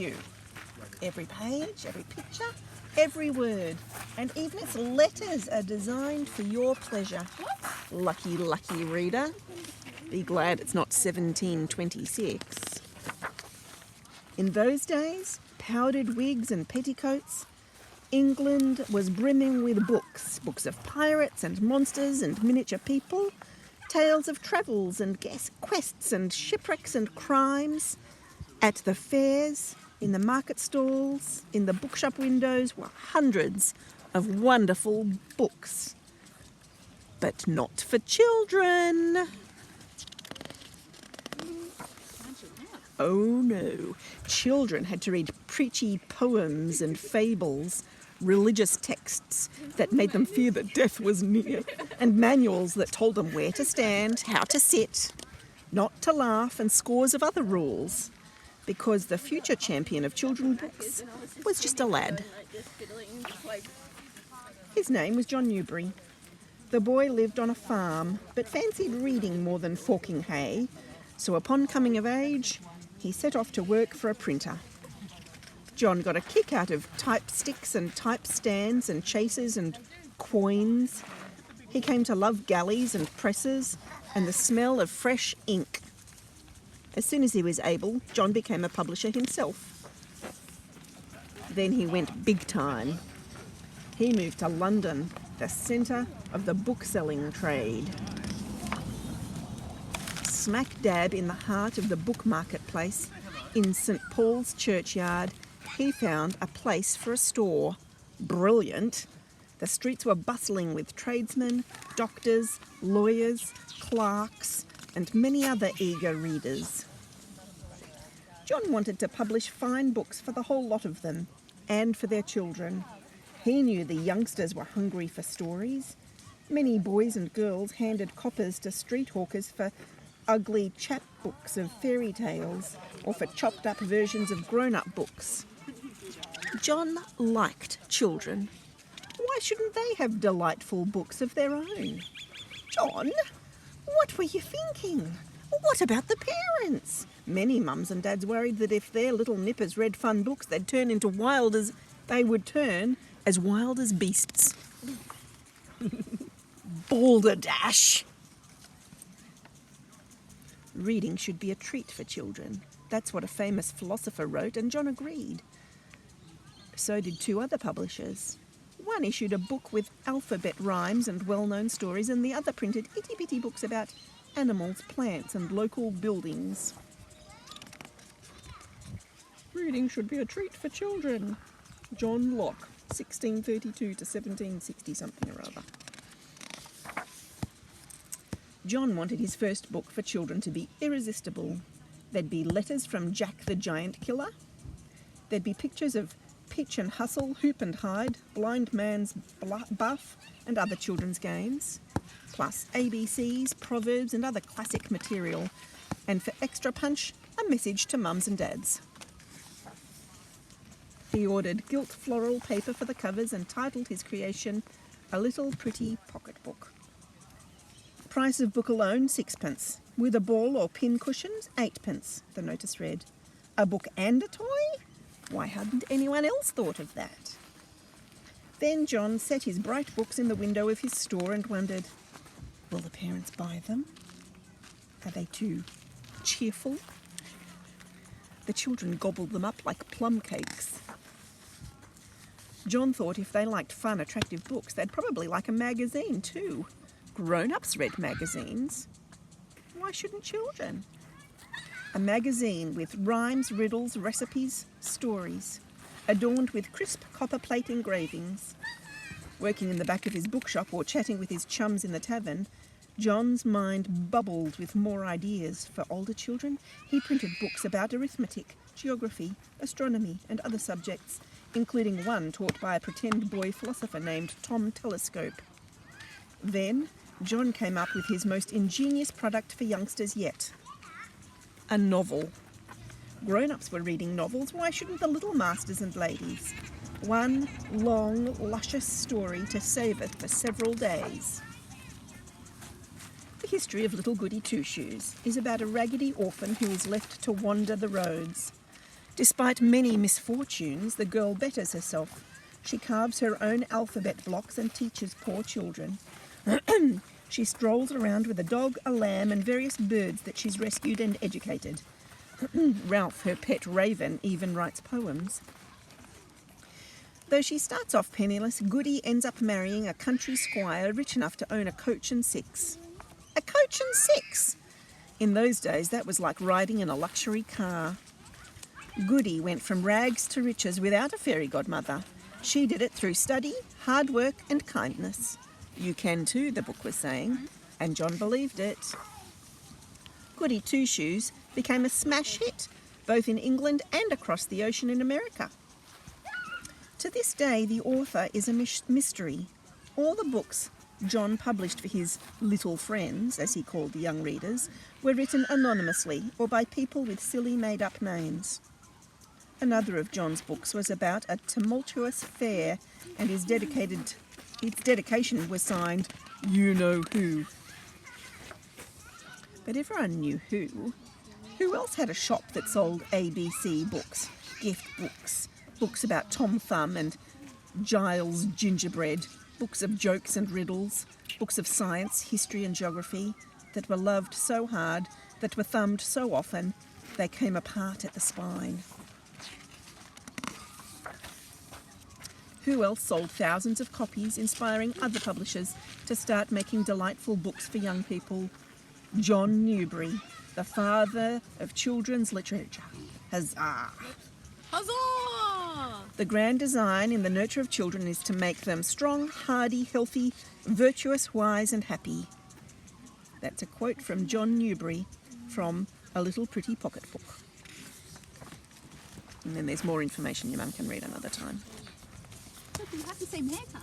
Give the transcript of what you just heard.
you. Every page, every picture, every word, and even its letters are designed for your pleasure. Lucky, lucky reader. Be glad it's not 1726. In those days, powdered wigs and petticoats, England was brimming with books. Books of pirates and monsters and miniature people, tales of travels and quests and shipwrecks and crimes. At the fairs, in the market stalls, in the bookshop windows were hundreds of wonderful books. But not for children. Oh no, children had to read preachy poems and fables, religious texts that made them fear that death was near, and manuals that told them where to stand, how to sit, not to laugh, and scores of other rules. Because the future champion of children's books was just a lad. His name was John Newbery. The boy lived on a farm, but fancied reading more than forking hay, so upon coming of age, he set off to work for a printer. John got a kick out of type sticks and type stands and chasers and coins. He came to love galleys and presses and the smell of fresh ink. As soon as he was able, John became a publisher himself. Then he went big time. He moved to London, the centre of the book-selling trade. Smack dab in the heart of the book marketplace, in St Paul's churchyard, he found a place for a store. Brilliant. The streets were bustling with tradesmen, doctors, lawyers, clerks, and many other eager readers. John wanted to publish fine books for the whole lot of them, and for their children. He knew the youngsters were hungry for stories. Many boys and girls handed coppers to street hawkers for ugly chapbooks of fairy tales, or for chopped up versions of grown-up books. John liked children. Why shouldn't they have delightful books of their own? John, what were you thinking? What about the parents? Many mums and dads worried that if their little nippers read fun books, they'd turn as wild as beasts. Balderdash. Reading should be a treat for children. That's what a famous philosopher wrote, and John agreed. So did two other publishers. One issued a book with alphabet rhymes and well-known stories, and the other printed itty-bitty books about animals, plants, and local buildings. Reading should be a treat for children. John Locke, 1632 to 1760 something or other. John wanted his first book for children to be irresistible. There'd be letters from Jack the Giant Killer. There'd be pictures of Pitch and Hustle, Hoop and Hide, Blind Man's Buff, and other children's games, plus ABCs, proverbs, and other classic material, and for extra punch, a message to mums and dads. He ordered gilt floral paper for the covers and titled his creation A Little Pretty Pocket Book. Price of book alone, 6p. With a ball or pin cushions, 8p, the notice read. A book and a toy? Why hadn't anyone else thought of that? Then John set his bright books in the window of his store and wondered, will the parents buy them? Are they too cheerful? The children gobbled them up like plum cakes. John thought if they liked fun, attractive books, they'd probably like a magazine too. Grown-ups read magazines. Why shouldn't children? A magazine with rhymes, riddles, recipes, stories, adorned with crisp copper-plate engravings. Working in the back of his bookshop or chatting with his chums in the tavern, John's mind bubbled with more ideas. For older children, he printed books about arithmetic, geography, astronomy, and other subjects, including one taught by a pretend boy philosopher named Tom Telescope. Then, John came up with his most ingenious product for youngsters yet. A novel. Grown-ups were reading novels, why shouldn't the little masters and ladies? One long, luscious story to savour for several days. The history of Little Goody Two-Shoes is about a raggedy orphan who is left to wander the roads. Despite many misfortunes, the girl betters herself. She carves her own alphabet blocks and teaches poor children. She strolls around with a dog, a lamb, and various birds that she's rescued and educated. Ralph, her pet raven, even writes poems. Though she starts off penniless, Goody ends up marrying a country squire rich enough to own a coach and six. A coach and six! In those days, that was like riding in a luxury car. Goody went from rags to riches without a fairy godmother. She did it through study, hard work, and kindness. You can too, the book was saying, and John believed it. Goody Two-Shoes became a smash hit, both in England and across the ocean in America. To this day, the author is a mystery. All the books John published for his little friends, as he called the young readers, were written anonymously or by people with silly made-up names. Another of John's books was about a tumultuous fair, and its dedication was signed, You Know Who. But everyone knew who. Who else had a shop that sold ABC books, gift books, books about Tom Thumb and Giles Gingerbread, books of jokes and riddles, books of science, history and geography that were loved so hard, that were thumbed so often, they came apart at the spine? Who else sold thousands of copies, inspiring other publishers to start making delightful books for young people? John Newbery, the father of children's literature. Huzzah! Huzzah! The grand design in the nurture of children is to make them strong, hardy, healthy, virtuous, wise and happy. That's a quote from John Newbery from A Little Pretty Pocket Book. And then there's more information your mum can read another time. Look, we have the same haircut.